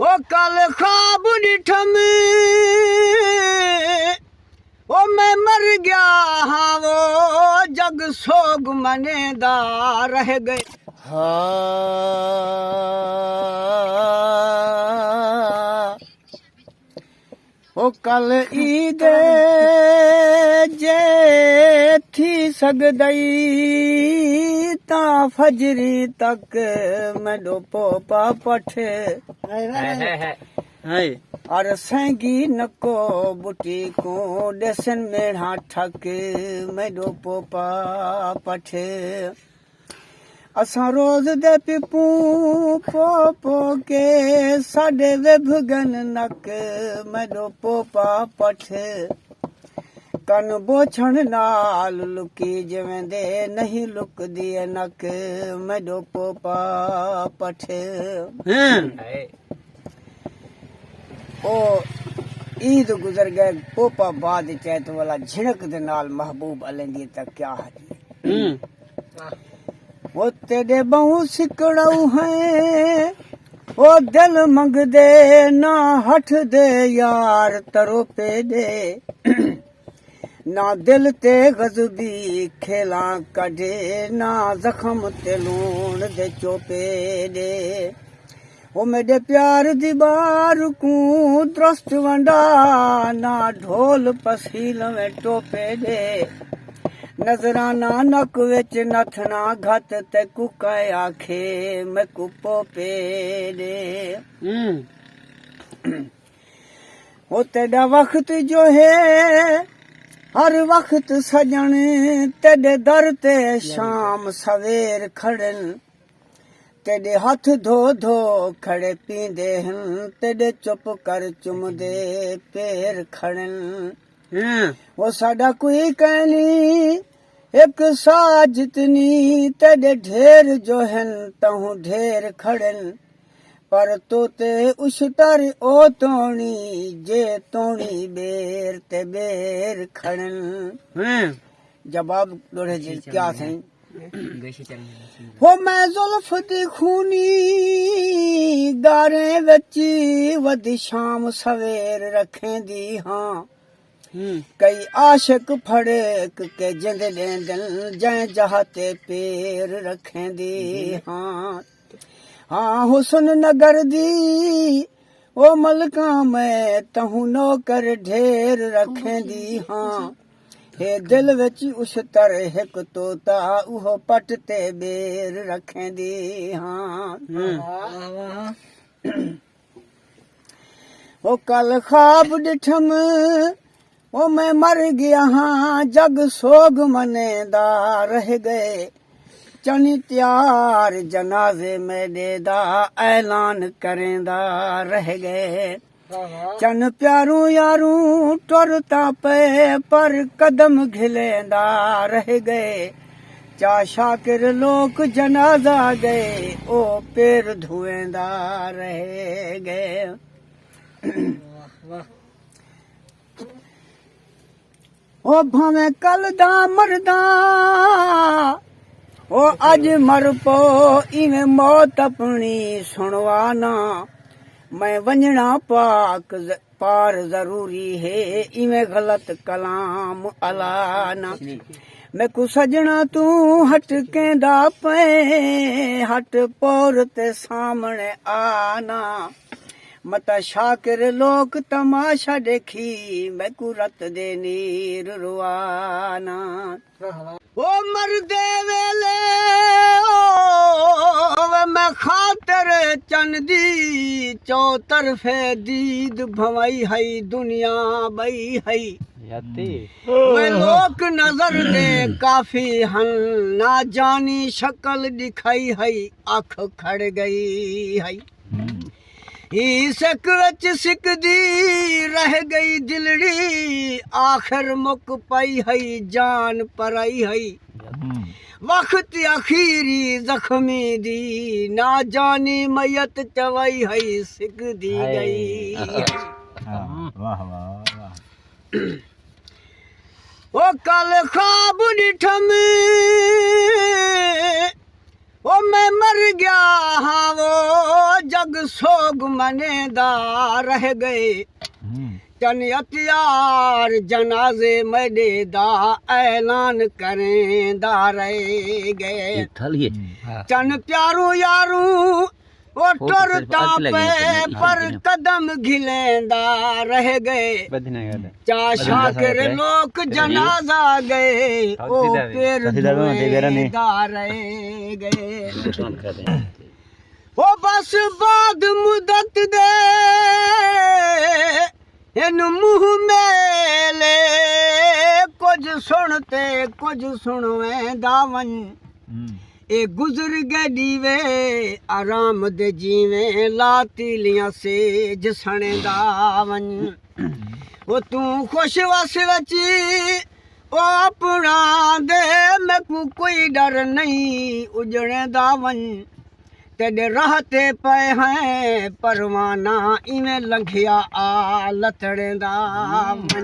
ओ कल ख्वाब डिठम ओ मैं मर गया हाँ वो जग सोग मनेदा रह गए हाँ ओ कल ईद जे थी सगदई ता फजरी तक मैं डोपो पा पठे और संगी नको बुटी को डेसन मेढ़ा ठक मैं डोपो पा पठे असां रोज़ दे पिपू पो पो के साडे विभगन नक मैं डोपो पा पठे कन बोछण नाल लुकी जिवें दे नहीं लुकदी नक मैं डोपो पा पठे ओ ईद गुजर गए पोपा बाद चैत वाला झिड़क दे नाल महबूब अलंदी तक क्या है वो तेरे बहु सिकड़ऊ हैं वो दिल मंग दे ना हठ दे यार तरो पे दे ना दिल ते गजबी खेला कढे ना जख्म ते लूण दे चोपे दे ओ मेरे प्यार दी बार को द्रस्त वंडा ना ढोल पसील में टोपे दे नजराना नक विच नथना घत ते कुकाए आखे मैं कुपो पे दे ओ तेरा वक्त जो है हर वक्त सजन तेरे दर ते शाम सवेर खड़न तेरे हाथ धो धो खड़े पींदे हन तेरे चुप कर चुमदे पैर खड़न वो साडा कोई कहनी एक सा जितनी तेरे ढेर जो हन तहु ढेर खड़न पर तोते उछतर ओ तोणी जे तोणी बेर ते बेर खड़न जवाब दोड़े जी क्या सही हो मैं जुल्फ दी खूनी गारे वच्ची वदी शाम सवेर रखें दी हाँ कई आशिक फड़े के जिंद लेंदन जै जहाते पैर रखें दी हाँ हाँ हुसन नगर दी ओ मलका मैं तहु नौकर ढेर रखें दी हाँ हे दिल विच उछतर हिक तोता उहो पट ते बेर रखें दी हाँ ओ कल ख्वाब डिठम ओ मैं मर गया हाँ जग सोग मनेदा रह गए चनी त्यार जनाजे में देदा ऐलान करेंदा रह गए चन प्यारू यारू टुरता पे पर कदम घिलेंदा रह गए चा शाकिर लोक जनाजा गए ओ पैर धुएंदा रह गए ओ भावे कल दा मरदा ओ अज मर पो इवें मौत अपनी सुनवाना मैं वंजना पार जरूरी है इवें गलत कलाम अलाना मैं को सजना तू हट केंदा पे हट पौर ते सामने आना मता शाकिर लोक तमाशा देखी मैं को रत दे नीर रुआना ओ मरदे वेले ओ मैं खातर चंदी चौ तरफे दीद भवई है दुनिया बई है वे लोक नजर दे काफी हन ना जानी शक्ल दिखाई है आँख खड़ गई है ही सक विच सिकदी रह गई दिलड़ी आखिर मुक पई है जान पराई है वक्त अखीरी जख्मी दी ना जानी मैयत चवई है सिकदी गई ओ कल ख्वाब डिठम ओ मैं मर गया हाँ वो जग सोग मनेदा रह गए चन अतियार जनाजे मेरे दा ऐलान करेंदा रह गए चन प्यारू यारू वो टुरता पे पर कदम घिलेंदा रह गए चा शाकिर लोग जनाजा गए ओ पेर धुएंदा रह गए ओ बस बाद मुदत दे इन मुँह मेले कुछ सुनते कुछ सुनवेंदा वन ए गुजर गए दीवे आराम दे जीवे लातीलियां से जसने दावन वो तू खुश वस बची ओ अपना दे मैं कोई डर नहीं उजड़े दावन तेरे रहते पे हैं परवाना इवें लंघिया आ लथड़े दावन